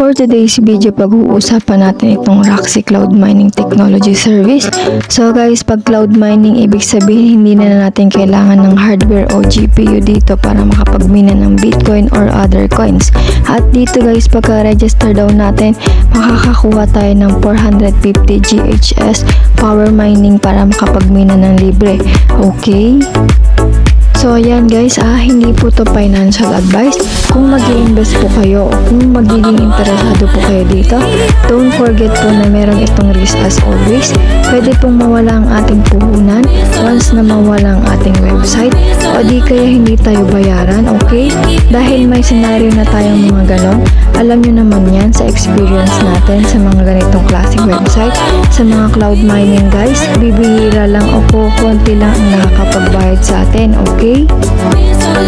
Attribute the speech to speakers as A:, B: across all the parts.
A: For today's video, pag-uusapan natin itong Roxy Cloud Mining Technology Service. So guys, pag cloud mining, ibig sabihin hindi na natin kailangan ng hardware o GPU dito para makapagmina ng Bitcoin or other coins. At dito guys, pagka-register daw natin, makakakuha tayo ng 450 GHz power mining para makapagmina ng libre. Okay? So ayan guys, hindi po to financial advice. Kung mag-i-invest po kayo o kung magiging interesado po kayo dito, don't forget po na meron itong risk as always. Pwede pong mawala ang ating puhunan once na mawala ang ating website o di kaya hindi tayo bayaran, okay? Dahil may scenario na tayong mga ganon. Alam nyo naman yan sa experience natin sa mga ganitong klaseng website. Sa mga cloud mining guys, bibihira lang o konti lang ang nakakapagbayad sa atin, okay?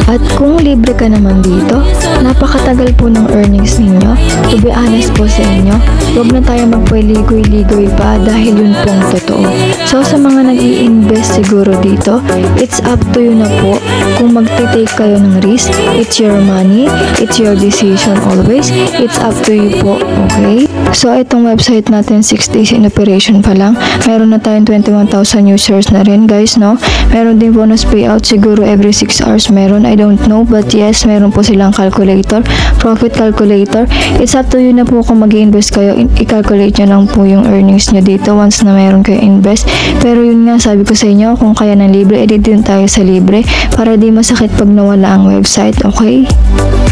A: At kung libre ka naman dito, napakatagal po ng earnings ninyo. To be honest po sa inyo, huwag na tayo magpaligoy-ligoy pa dahil yun pong totoo. So sa mga nag-i-invest siguro dito, it's up to you na po kung magte-take kayo ng risk. It's your money, it's your decision always. It's up to you po, okay? So itong website natin, 6 days in operation pa lang. Meron na tayong 21,000 users na rin guys, no? Meron din bonus payout siguro every 6 hours meron. I don't know, but yes, meron po silang calculator, profit calculator. It's up to you na po kung mag-i-invest kayo. I-calculate nyo lang po yung earnings nyo dito once na meron kayo invest. Pero yun nga, sabi ko sa inyo, kung kaya ng libre, edit din tayo sa libre para di masakit pag nawala ang website, okay?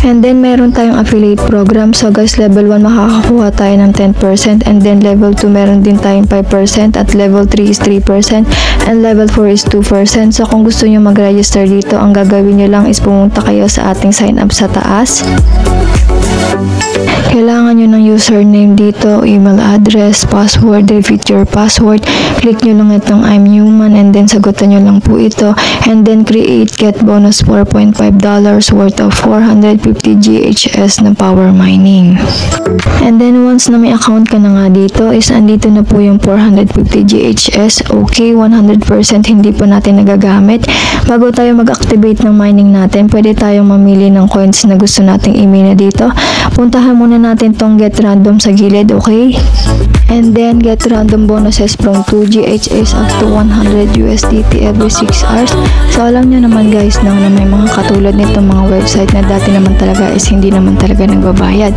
A: And then meron tayong affiliate program. So guys, level 1 makakakuha tayo ng 10% and then level 2 meron din tayong 5% at level 3 is 3% and level 4 is 2%. So kung gusto nyo mag-register dito, ang gagawin nyo lang is pumunta kayo sa ating sign up sa taas. Kailangan nyo ng username dito, email address, password, repeat your password. Click nyo lang itong I'm human and then sagutan nyo lang po ito. And then create get bonus $4.5 worth of 450 GHz na power mining. And then once na may account ka na nga dito, is andito na po yung 450 GHz. Okay, 100% hindi po natin nagagamit. Bago tayo mag-activate ng mining natin, pwede tayong mamili ng coins na gusto nating i-mina dito. Puntahan muna natin tong get random sa gilid, okay? And then get random bonuses from 2 GHS up to 100 USDT every 6 hours. So alam nyo naman guys na may mga katulad nitong mga website na dati naman talaga is hindi naman talaga nagbabayad.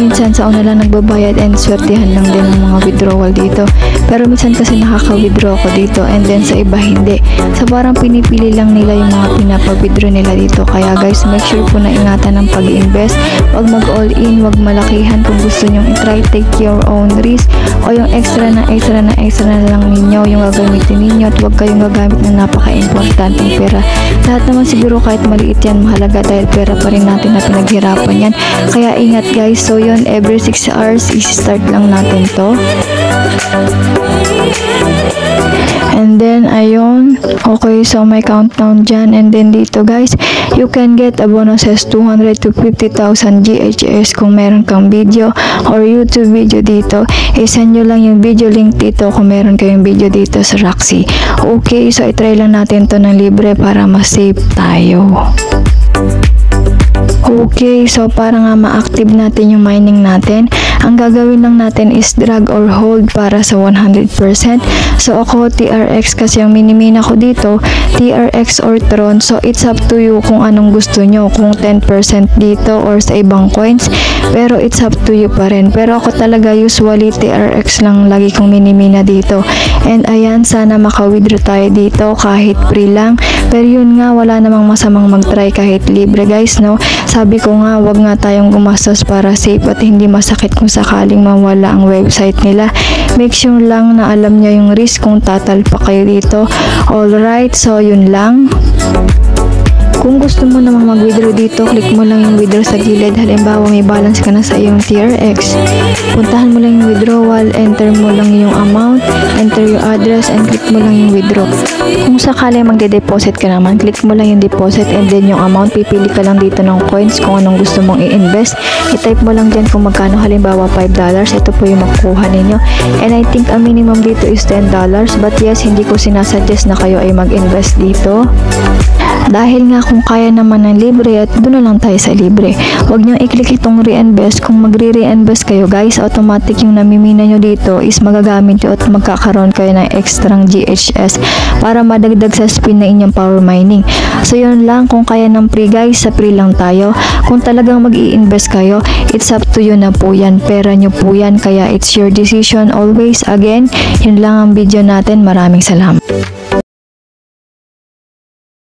A: Minsan sa una lang nagbabayad and swertihan lang din ng mga withdrawal dito. Pero minsan kasi nakaka-withdraw ko dito and then sa iba hindi. So parang pinipili lang nila yung mga pinapag-withdraw nila dito. Kaya guys, make sure po na ingatan ng pag-invest. Huwag mag-all in, huwag malakihan. Kung gusto nyong i-try, take your own risk. O yung extra na lang ninyo yung gagamitin ninyo at huwag kayong gagamit ng napaka-importanteng pera. Lahat naman siguro kahit maliit yan mahalaga dahil pera pa rin natin na pinaghirapan yan. Kaya ingat guys. So yun, every 6 hours i-start lang natin to. And then ayun, okay, so may countdown dyan. And then dito guys, you can get a bonuses 200 to 50,000 GHS kung meron kang video or YouTube video dito. Isend nyo lang yung video link dito kung meron kayong video dito sa Roxy. Okay, so itry lang natin to ng libre para ma-save tayo. Okay, so para nga ma-active natin yung mining natin, ang gagawin lang natin is drag or hold para sa 100%. So ako TRX kasi yung minimina ko dito, TRX or Tron. So it's up to you kung anong gusto nyo, kung 10% dito or sa ibang coins. Pero it's up to you pa rin. Pero ako talaga usually TRX lang lagi kong minimina dito. And ayan, sana maka-withdraw tayo dito kahit free lang. Pero yun nga, wala namang masamang mag-try kahit libre guys, no? Sabi ko nga, wag nga tayong gumastos para safe at hindi masakit kung sakaling mawala ang website nila. Make sure lang na alam niya yung risk kung tatalpa kayo dito. Alright, so yun lang. Kung gusto mo namang mag-withdraw dito, click mo lang yung withdraw sa gilid. Halimbawa, may balance ka na sa iyong TRX. Puntahan mo lang yung withdrawal, enter mo lang yung amount, enter your address, and click mo lang yung withdraw. Kung sakali magde-deposit ka naman, click mo lang yung deposit and then yung amount. Pipili ka lang dito ng coins kung anong gusto mong i-invest. I-type mo lang dyan kung magkano. Halimbawa, $5. Ito po yung makukuha ninyo. And I think ang minimum dito is $10. But yes, hindi ko sinasuggest na kayo ay mag-invest dito. Dahil nga kung kaya naman ng libre at doon na lang tayo sa libre. Huwag niyong i-click itong reinvest. Kung magre-reinvest kayo guys, automatic yung namimina nyo dito is magagamit nyo at magkakaroon kayo ng extrang GHS para madagdag sa spin na inyong power mining. So yun lang, kung kaya ng free guys, sa free lang tayo. Kung talagang mag-i-invest kayo, it's up to you na po yan. Pera nyo po yan, kaya it's your decision always. Again, yun lang ang video natin. Maraming salamat.